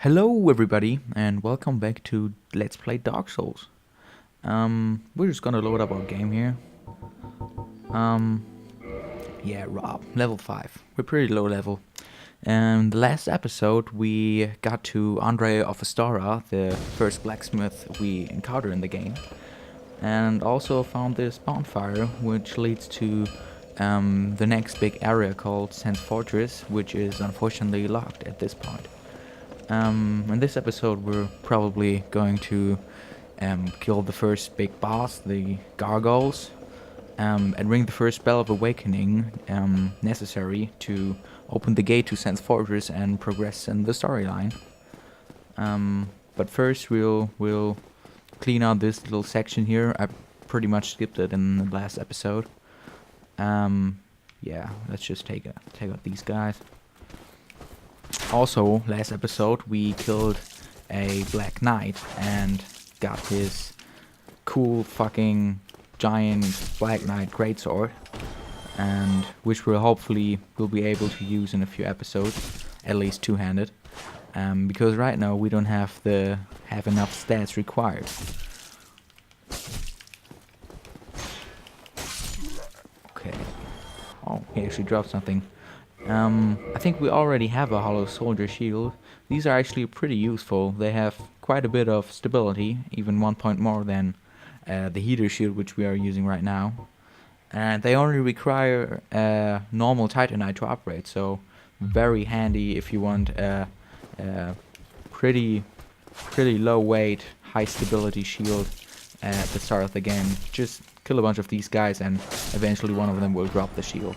Hello everybody and welcome back to Let's Play Dark Souls. We're just gonna load up our game here. Um, yeah, Rob, level 5. We're pretty low level. And the last episode we got to Andre of Astara, the first blacksmith we encounter in the game. And also found this bonfire which leads to the next big area called Sans Fortress, which is unfortunately locked at this point. In this episode we're probably going to kill the first big boss, the Gargoyles, and ring the first bell of awakening necessary to open the gate to Sans Fortress and progress in the storyline. But first we'll clean out this little section here. I pretty much skipped it in the last episode. Yeah, let's just take out these guys. Also, last episode we killed a Black Knight and got his cool fucking giant Black Knight greatsword, and which we'll be able to use in a few episodes, at least two-handed, because right now we don't have enough stats required. Okay. Oh, he actually dropped something. I think we already have a hollow soldier shield. These are actually pretty useful. They have quite a bit of stability, even 1 point more than the heater shield which we are using right now. And they only require normal titanite to upgrade, so very handy if you want a pretty low weight, high stability shield at the start of the game. Just kill a bunch of these guys and eventually one of them will drop the shield.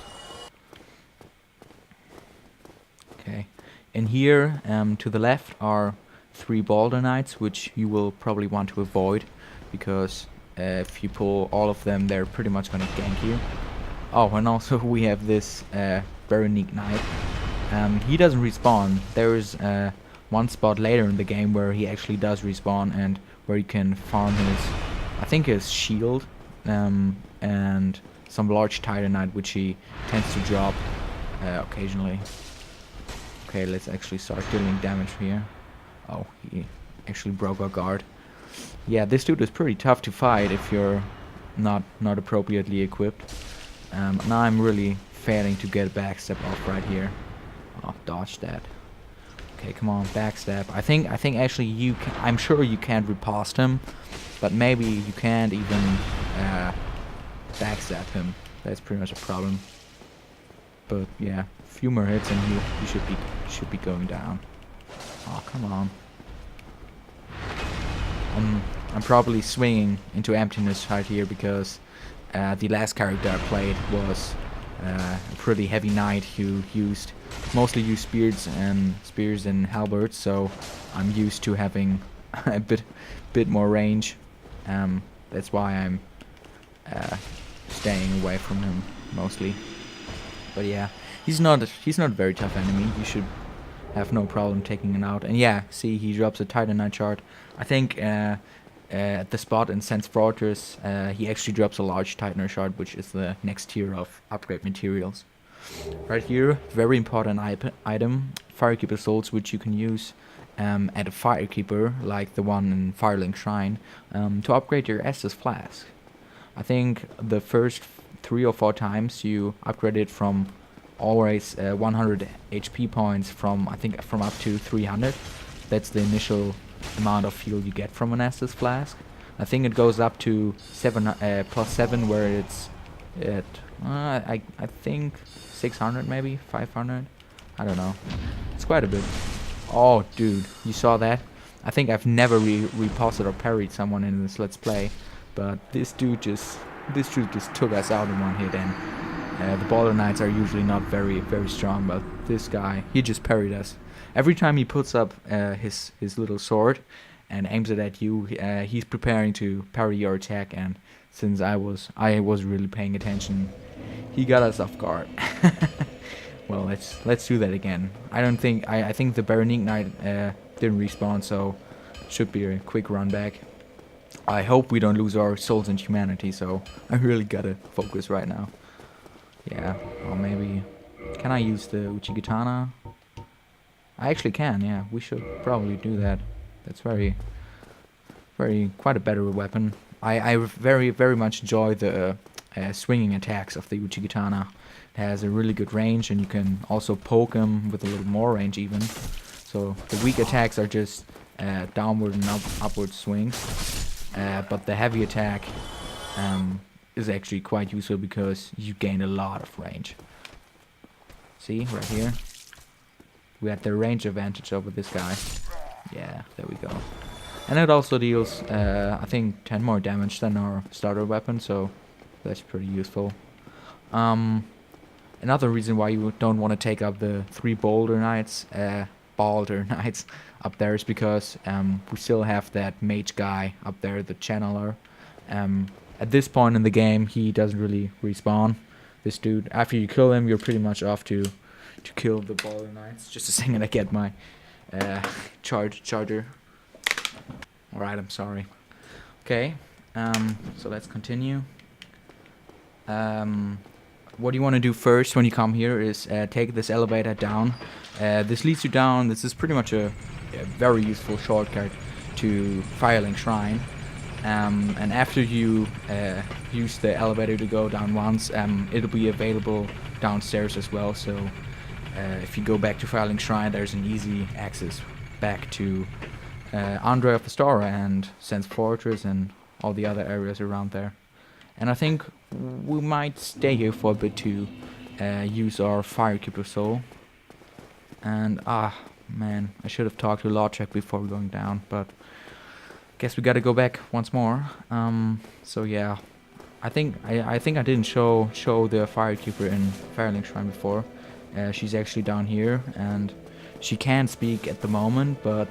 Okay, and here to the left are 3 Boulder Knights, which you will probably want to avoid, because if you pull all of them, they're pretty much gonna gank you. Oh, and also we have this Baronique Knight. He doesn't respawn. There's one spot later in the game where he actually does respawn, and where you can farm his shield, and some large Titanite, which he tends to drop occasionally. Okay, let's actually start dealing damage here. Oh, he actually broke our guard. Yeah, this dude is pretty tough to fight if you're not appropriately equipped. Now I'm really failing to get a backstab off right here. Oh, dodge that. Okay, come on, backstab. I think actually I'm sure you can't riposte him, but maybe you can't even backstab him. That's pretty much a problem. But yeah, a few more hits and he should be going down. Oh, come on. I'm probably swinging into emptiness right here because the last character I played was a pretty heavy knight who mostly used spears and halberds, so I'm used to having a bit more range. That's why I'm staying away from him mostly. But yeah, he's not a very tough enemy. You should have no problem taking him out. And yeah, see, he drops a Titanite shard. I think at the spot in Sans Fortress, he actually drops a large Titanite shard, which is the next tier of upgrade materials. Right here, very important item, Firekeeper Souls, which you can use at a Firekeeper, like the one in Firelink Shrine, to upgrade your Estus Flask. I think the first 3 or 4 times you upgrade it from always 100 HP points from up to 300. That's the initial amount of fuel you get from an Estus Flask. I think it goes up to plus 7, where it's at I think 600, maybe 500. I don't know. It's quite a bit. Oh, dude, you saw that? I think I've never reposted or parried someone in this Let's Play, but this dude just took us out in one hit. And the Boulder Knights are usually not very strong, but this guy, he just parried us. Every time he puts up his little sword and aims it at you, he's preparing to parry your attack. And since I was really paying attention, he got us off guard. Well, let's do that again. I think the Baronique Knight didn't respawn, so it should be a quick run back. I hope we don't lose our souls and humanity, so I really gotta focus right now. Yeah, or maybe... Can I use the Uchigatana? I actually can, yeah. We should probably do that. That's quite a better weapon. I very much enjoy the swinging attacks of the Uchigatana. It has a really good range, and you can also poke him with a little more range even. So the weak attacks are just downward and upward swings, but the heavy attack is actually quite useful because you gain a lot of range. See, right here? We had the range advantage over this guy. Yeah, there we go. And it also deals, I think, 10 more damage than our starter weapon, so that's pretty useful. Another reason why you don't want to take up the 3 Balder Knights up there is because we still have that mage guy up there, the channeler. At this point in the game, he doesn't really respawn. This dude, after you kill him, you're pretty much off to kill the Balder Knights. Just a second, I get my charger. Alright, I'm sorry. Okay, so let's continue. What you want to do first when you come here is take this elevator down. This leads you down. This is pretty much a very useful shortcut to Firelink Shrine. And after you use the elevator to go down once, it'll be available downstairs as well. So if you go back to Firelink Shrine, there's an easy access back to Andre of the Star and Sense Fortress and all the other areas around there. And I think we might stay here for a bit to use our Firekeeper Soul. And man, I should have talked to Lawtrek before going down, but guess we gotta go back once more. So yeah, I think I didn't show the Firekeeper in Firelink Shrine before. She's actually down here, and she can't speak at the moment, but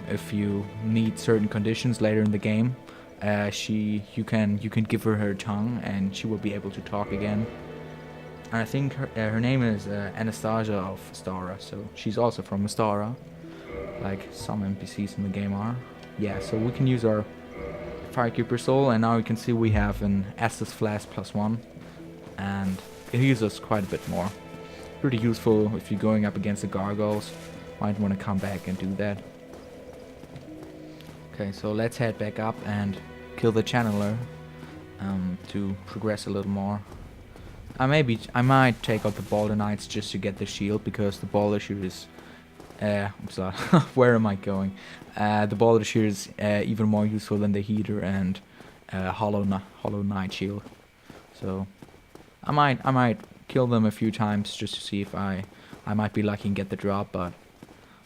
if you need certain conditions later in the game, you can give her tongue, and she will be able to talk again. And I think her name is Anastasia of Astara, so she's also from Astara, like some NPCs in the game are. Yeah, so we can use our Firekeeper Soul, and now you can see we have an Estus Flask +1, and it heals us quite a bit more. Pretty useful if you're going up against the Gargoyles. Might want to come back and do that. Okay, so let's head back up and kill the channeler to progress a little more. I might take out the Balder Knights just to get the shield, because the Balder Shield is I'm sorry, where am I going? The Balder Shield is even more useful than the Heater and Hollow Knight Shield. So I might kill them a few times just to see if I might be lucky and get the drop, but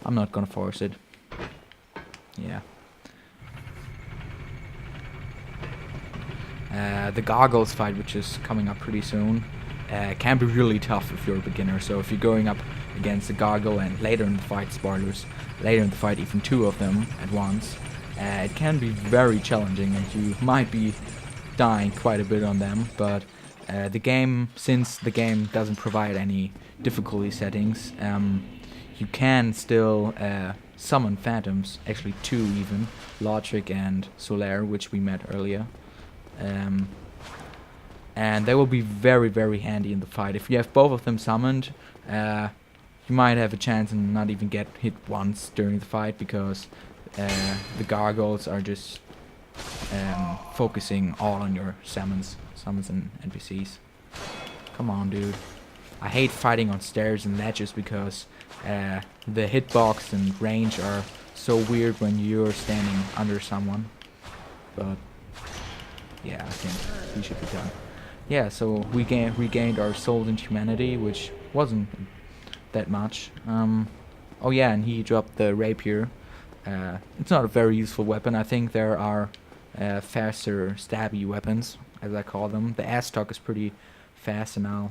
I'm not gonna force it. Yeah. The Gargoyles fight, which is coming up pretty soon, can be really tough if you're a beginner. So if you're going up against the Gargoyle and later in the fight, spoilers, later in the fight even 2 of them at once, it can be very challenging, and you might be dying quite a bit on them. But since the game doesn't provide any difficulty settings, you can still summon phantoms, actually 2 even, Lawtrek and Solaire, which we met earlier. And they will be very, very handy in the fight. If you have both of them summoned, you might have a chance and not even get hit once during the fight, because the Gargoyles are just focusing all on your summons and NPCs. Come on, dude. I hate fighting on stairs and ledges because the hitbox and range are so weird when you're standing under someone. But yeah, I think we should be done. Yeah, so we regained our souls and humanity, which wasn't that much. Oh yeah, and he dropped the rapier. It's not a very useful weapon. I think there are faster stabby weapons, as I call them. The Aztok is pretty fast, and I'll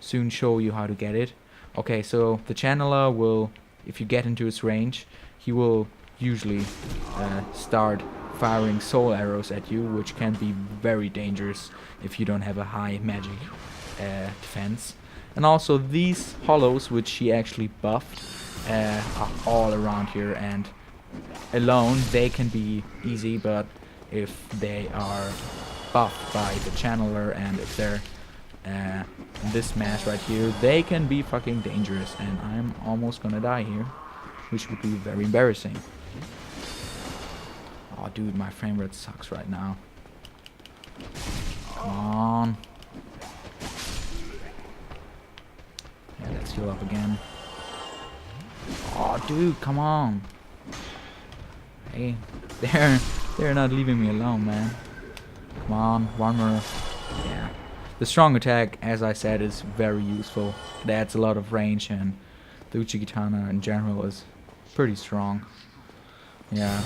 soon show you how to get it. Okay, so the channeler will, if you get into his range, he will usually start firing soul arrows at you, which can be very dangerous if you don't have a high magic defense. And also these hollows, which he actually buffed, are all around here, and alone they can be easy, but if they are buffed by the channeler and if they're in this mess right here, they can be fucking dangerous, and I'm almost gonna die here, which would be very embarrassing. Oh, dude, my frame rate sucks right now. Come on. Yeah, let's heal up again. Oh, dude, come on. Hey, they're not leaving me alone, man. Come on, one more. Yeah. The strong attack, as I said, is very useful. It adds a lot of range, and the Uchikatana in general is pretty strong. Yeah.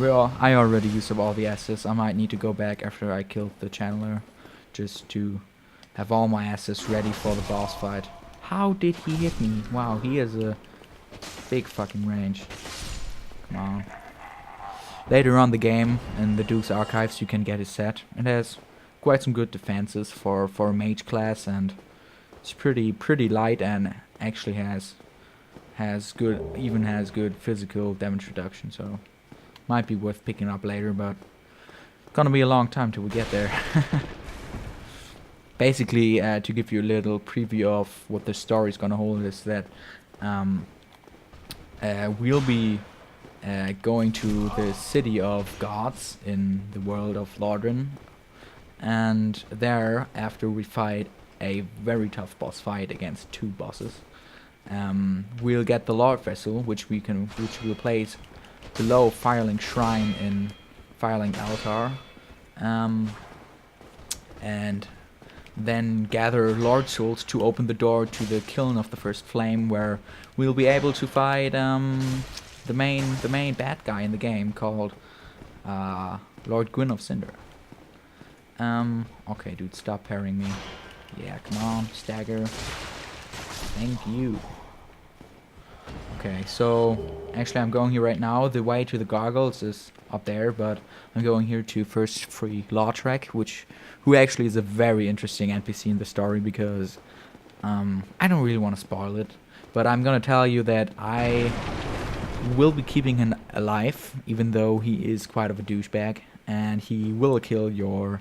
I already used up all the assets. I might need to go back after I killed the channeler, just to have all my assets ready for the boss fight. How did he hit me? Wow, he has a big fucking range. Come on. Later on the game, in the Duke's Archives, you can get his set. It has quite some good defenses for a mage class, and it's pretty light, and actually has good physical damage reduction. So might be worth picking up later, but gonna be a long time till we get there. Basically, to give you a little preview of what the story is gonna hold, is that we'll be going to the city of gods in the world of Lordran, and there, after we fight a very tough boss fight against 2 bosses, we'll get the Lord Vessel, which we'll place below Fireling Shrine in Fireling Altar, and then gather Lord Souls to open the door to the Kiln of the First Flame, where we'll be able to fight the main bad guy in the game, called Lord Gwyn of Cinder. Okay, dude, stop parrying me. Yeah, come on, stagger. Thank you. Okay, so actually I'm going here right now. The way to the Gargoyles is up there, but I'm going here to first free Lautrec, who actually is a very interesting NPC in the story, because I don't really want to spoil it, but I'm gonna tell you that I will be keeping him alive, even though he is quite of a douchebag, and he will kill your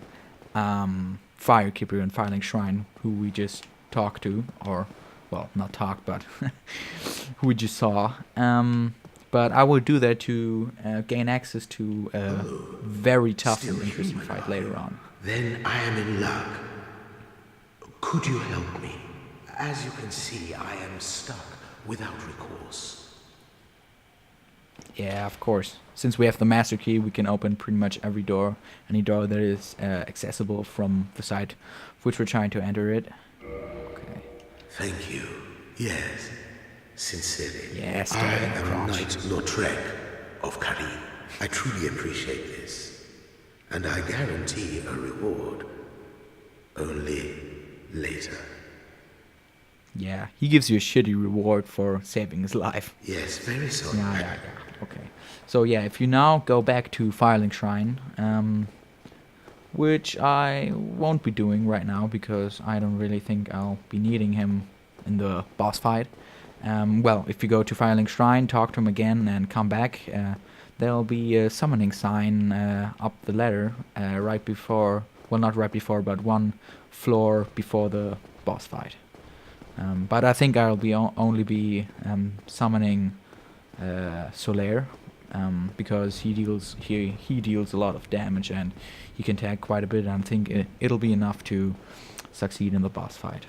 Firekeeper in Fireling Shrine, who we just talked to, or, well, not talked, but who we just saw. But I will do that to gain access to a very tough and interesting fight later on. Then I am in luck. Could you help me? As you can see, I am stuck without recourse. Yeah, of course. Since we have the master key, we can open pretty much every door, any door that is accessible from the side which we're trying to enter it. Okay. Thank you. Yes, sincerely. Yes, I am Knight Lautrec of Karim. I truly appreciate this, and I guarantee a reward. Only later. Yeah, he gives you a shitty reward for saving his life. Yes, very sorry. Yeah. Okay. So yeah, if you now go back to Fireling Shrine, which I won't be doing right now because I don't really think I'll be needing him in the boss fight. Well, if you go to Fireling Shrine, talk to him again, and come back, there'll be a summoning sign up the ladder right before, well, not right before, but one floor before the boss fight. But I think I'll be only be summoning Solaire, because he deals a lot of damage, and he can tag quite a bit, and I think it'll be enough to succeed in the boss fight.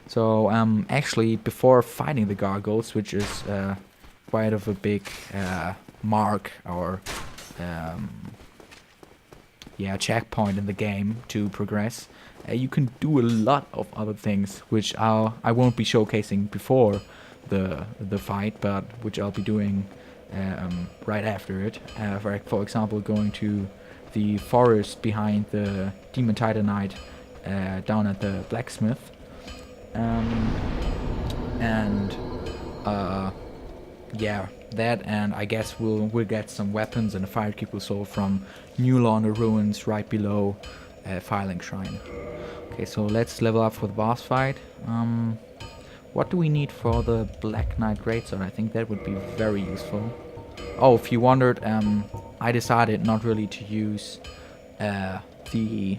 So actually, before fighting the Gargoyles, which is quite of a big mark or checkpoint in the game to progress, you can do a lot of other things, which I won't be showcasing before the fight, but which I'll be doing right after it. For example, going to the forest behind the Demon Titanite down at the blacksmith, that, and I guess we'll get some weapons and a Firekeeper soul from New Launder ruins right below Fireling Shrine. Okay, so let's level up for the boss fight. What do we need for the Black Knight Greatsword? I think that would be very useful. Oh, if you wondered, I decided not really to use the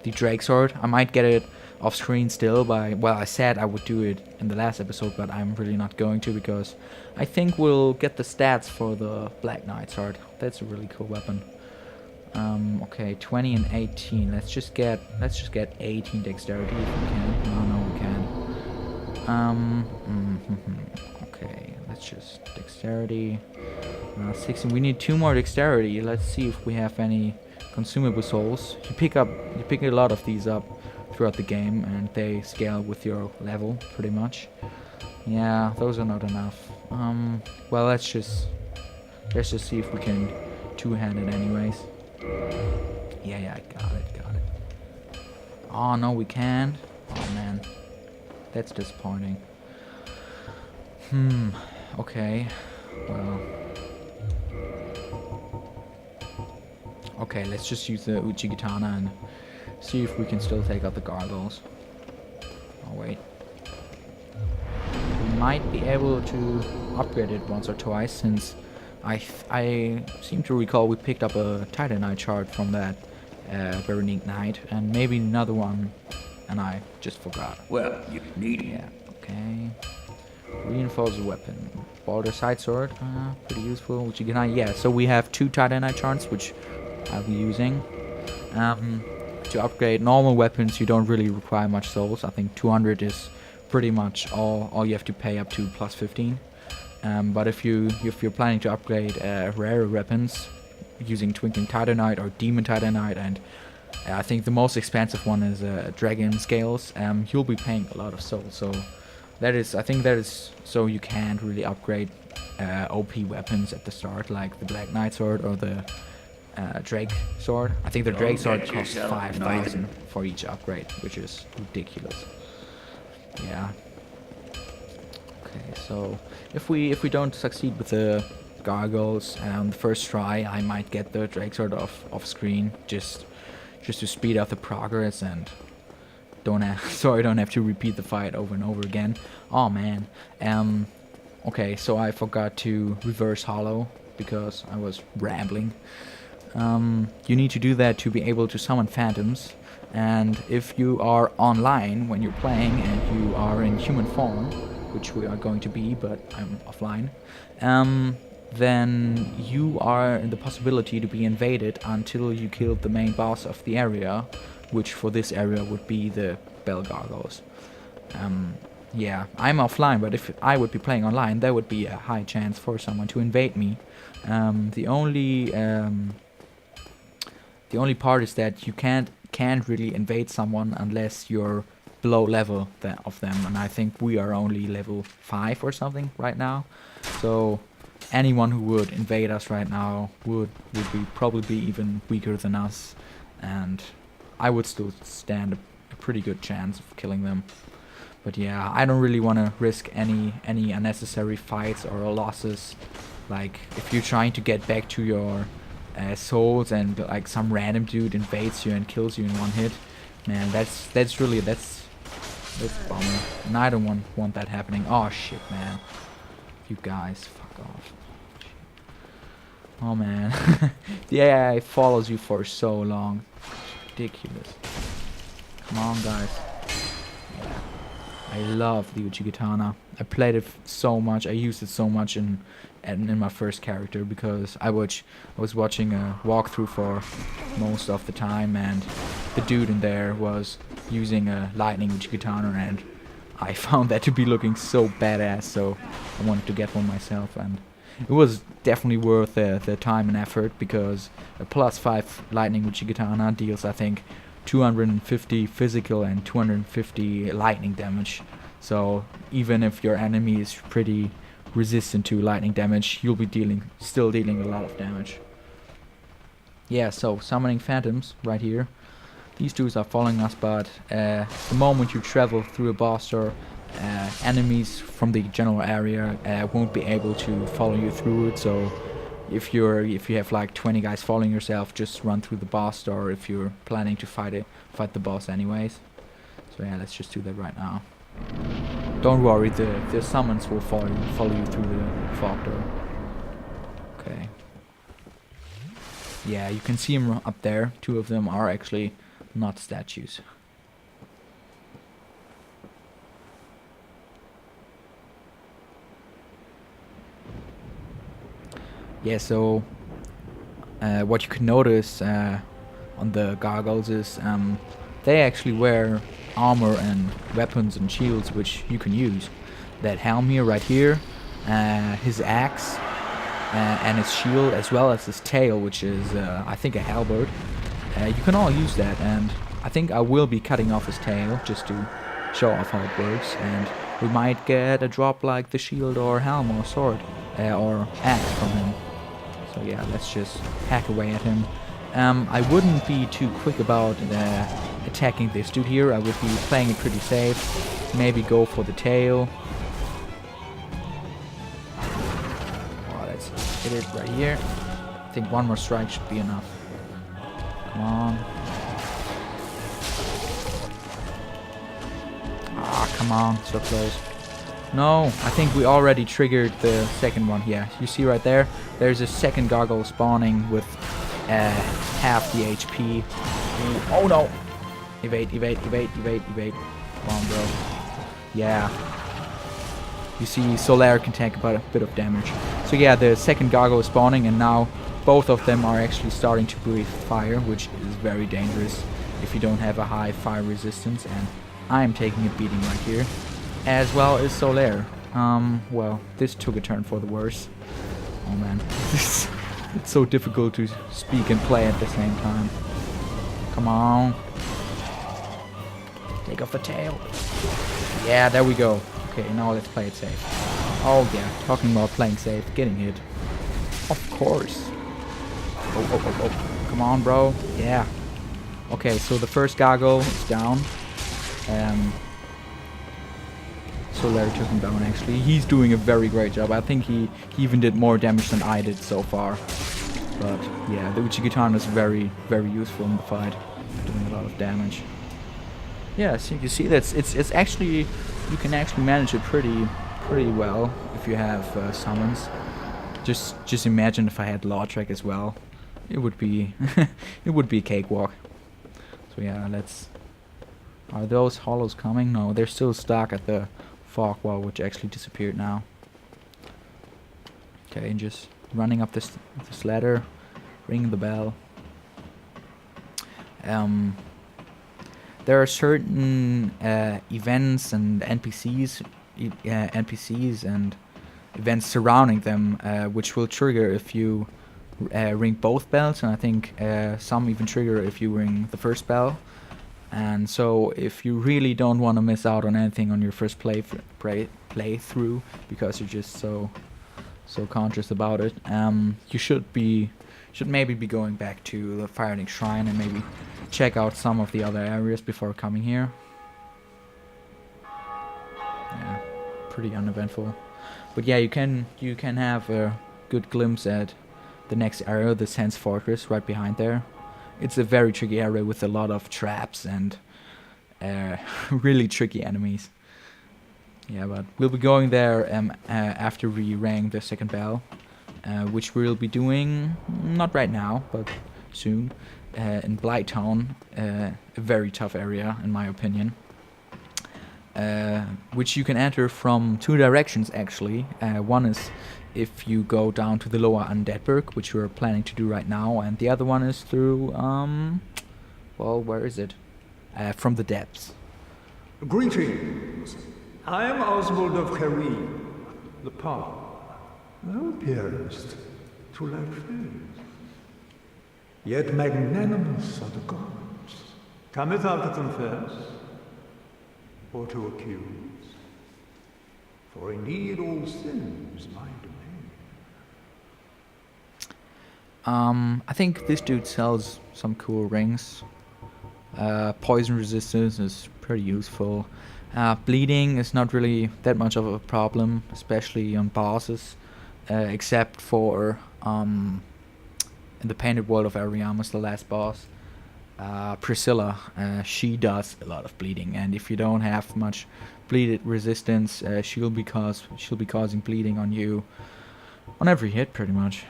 Drake Sword. I might get it off screen still by, well, I said I would do it in the last episode, but I'm really not going to, because I think we'll get the stats for the Black Knight sword. That's a really cool weapon. Okay, 20 and 18. Let's just get 18 dexterity if we can. No, we can. Okay, let's just dexterity. 16. We need 2 more dexterity. Let's see if we have any consumable souls. You pick a lot of these up throughout the game, and they scale with your level pretty much. Yeah, those are not enough. Well, let's just see if we can two-hand it anyways. Yeah, I got it. Oh no, we can't. Oh man, that's disappointing. Okay, well. Okay, let's just use the Uchi-Katana and see if we can still take out the Gargoyles. Oh wait. We might be able to upgrade it once or twice, since I seem to recall we picked up a Titanite shard from that Veronique Knight, and maybe another one, and I just forgot. Well, you need it. Yeah, okay. Reinforced weapon. Border side sword, pretty useful. Uchi-Katana, yeah, so we have 2 Titanite shards, which I'll be using. To upgrade normal weapons, you don't really require much souls. I think 200 is pretty much all you have to pay up to plus 15. But if you're planning to upgrade rarer weapons using Twinkling Titanite or Demon Titanite, and I think the most expensive one is Dragon Scales, you'll be paying a lot of souls. So I think that is so you can't really upgrade OP weapons at the start, like the Black Knight sword or the Drake sword. I think the Drake sword costs 5,000 for each upgrade, which is ridiculous. Yeah. Okay, so if we don't succeed with the Gargoyles on the first try, I might get the Drake sword off screen just to speed up the progress and don't have to repeat the fight over and over again. Oh man. Okay, so I forgot to reverse hollow because I was rambling. You need to do that to be able to summon phantoms, and if you are online when you're playing and you are in human form, which we are going to be, but I'm offline, then you are in the possibility to be invaded until you killed the main boss of the area, which for this area would be the Bell Gargoyles. Yeah, I'm offline, but if I would be playing online, there would be a high chance for someone to invade me. The only part is that you can't really invade someone unless you're below level of them, and I think we are only level 5 or something right now. So anyone who would invade us right now would be probably even weaker than us, and I would still stand a pretty good chance of killing them. But yeah, I don't really want to risk any unnecessary fights or losses. Like if you're trying to get back to your souls and like some random dude invades you and kills you in one hit, man, that's bummer, and I don't want that happening. Oh shit, man, you guys, fuck off. Oh man. The AI follows you for so long, it's ridiculous. Come on, guys. Yeah. I love the Uchi-Katana. I played it so much. I used it so much in my first character because I was watching a walkthrough for most of the time, and the dude in there was using a lightning Uchi-Katana, and I found that to be looking so badass, so I wanted to get one myself, and it was definitely worth the time and effort, because a +5 lightning Uchi-Katana deals, I think, 250 physical and 250 lightning damage. So even if your enemy is pretty resistant to lightning damage, you'll be still dealing a lot of damage. Yeah, so summoning phantoms right here. These dudes are following us, but the moment you travel through a boss door, enemies from the general area won't be able to follow you through it. So if you have like 20 guys following yourself, just run through the boss door if you're planning to fight the boss anyways. So yeah, let's just do that right now. Don't worry, the summons will follow you through the fog door. Okay. Yeah, you can see them up there. 2 of them are actually not statues. yeah, so what you can notice on the Gargoyles is they actually wear armor and weapons and shields which you can use. That helm here, right here, his axe, and his shield, as well as his tail, which is I think a halberd. You can all use that, and I think I will be cutting off his tail just to show off how it works, and we might get a drop like the shield or helm or sword or axe from him. So yeah, let's just hack away at him. I wouldn't be too quick about attacking this dude here. I would be playing it pretty safe. Maybe go for the tail. Oh, let's hit it right here. I think one more strike should be enough. Come on. Ah, come on, so close. No, I think we already triggered the second one. Yeah, you see right there? There's a second gargoyle spawning with half the HP. Oh no! Evade, evade, evade, evade, evade. Come on, bro. Yeah. You see, Solaire can take about a bit of damage. So yeah, the second gargoyle is spawning, and now both of them are actually starting to breathe fire, which is very dangerous if you don't have a high fire resistance, and I'm taking a beating right here. As well as Solaire. Well, this took a turn for the worse. Oh man, it's so difficult to speak and play at the same time. Come on. Take off the tail. Yeah, there we go. Okay, now let's play it safe. Oh yeah, talking about playing safe, getting hit. Of course. Oh. Come on, bro. Yeah. Okay, so the first gargoyle is down. Solaire took him down, actually. He's doing a very great job. I think he even did more damage than I did so far. But yeah, the Uchigatana is very, very useful in the fight. Doing a lot of damage. Yeah, so you can see that it's actually, you can actually manage it pretty well if you have summons. Just imagine if I had Law Track as well. It would be it would be a cakewalk. So yeah, let's. Are those hollows coming? No, they're still stuck at the fog wall, which actually disappeared now. Okay, and just running up this ladder, ringing the bell. There are certain events and NPCs and events surrounding them, which will trigger if you ring both bells, and I think some even trigger if you ring the first bell. And so if you really don't want to miss out on anything on your first playthrough, because you're just so conscious about it, you should maybe be going back to the Firing Shrine and maybe check out some of the other areas before coming here. Yeah, pretty uneventful. But yeah, you can have a good glimpse at the next area, the Sands Fortress, right behind there. It's a very tricky area with a lot of traps and really tricky enemies. Yeah, but we'll be going there after we rang the second bell, which we'll be doing, not right now, but soon, in Blighttown, a very tough area in my opinion, which you can enter from two directions actually. One is if you go down to the lower Undead Berg, which we're planning to do right now, and the other one is through, well, where is it? From the depths. Greetings. I am Oswald of Karim, the Power. Thou appearest to lack faith. Yet magnanimous are the gods. Cometh thou to confess, or to accuse? For indeed all sin is my domain. I think this dude sells some cool rings. Poison resistance is pretty useful. Bleeding is not really that much of a problem, especially on bosses, except for in the Painted World of Ariamus, the last boss. Priscilla, she does a lot of bleeding, and if you don't have much bleed resistance, she'll be causing bleeding on you on every hit, pretty much.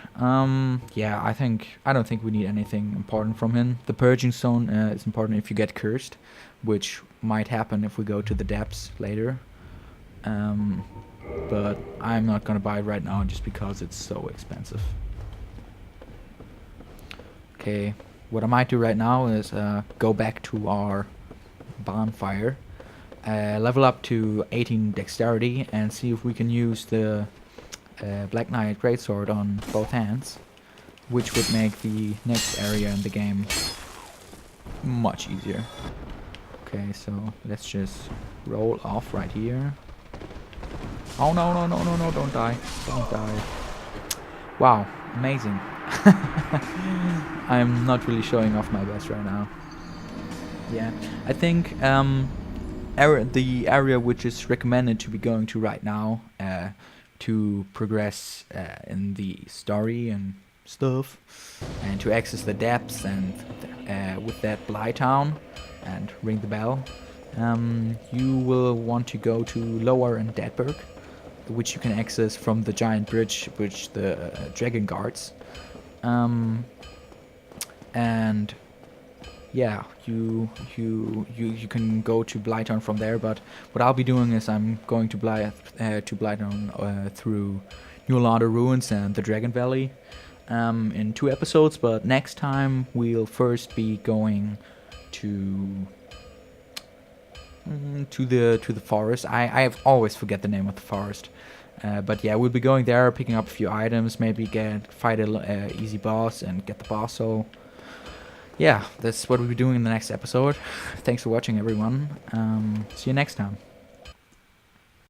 Yeah, I don't think we need anything important from him. The Purging Stone is important if you get cursed, which might happen if we go to the depths later. but I'm not gonna buy it right now just because it's so expensive. Okay, what I might do right now is go back to our bonfire, level up to 18 dexterity, and see if we can use the Black Knight Greatsword on both hands, which would make the next area in the game much easier. Okay, so let's just roll off right here. Oh no, no, no, no, no, don't die. Don't die. Wow, amazing. I'm not really showing off my best right now. Yeah, I think the area which is recommended to be going to right now to progress in the story and stuff, and to access the depths, and with that Blytown and ring the bell, you will want to go to Lower Undead, which you can access from the giant bridge which the dragon guards. And yeah, you can go to Blytown from there, but what I'll be doing is I'm going to Blytown through New Lauder Ruins and the Dragon Valley in 2 episodes, but next time we'll first be going to the forest. I have always forget the name of the forest. But yeah, we'll be going there, picking up a few items, maybe fight a easy boss and get the boss. So yeah, that's what we'll be doing in the next episode. Thanks for watching, everyone. See you next time.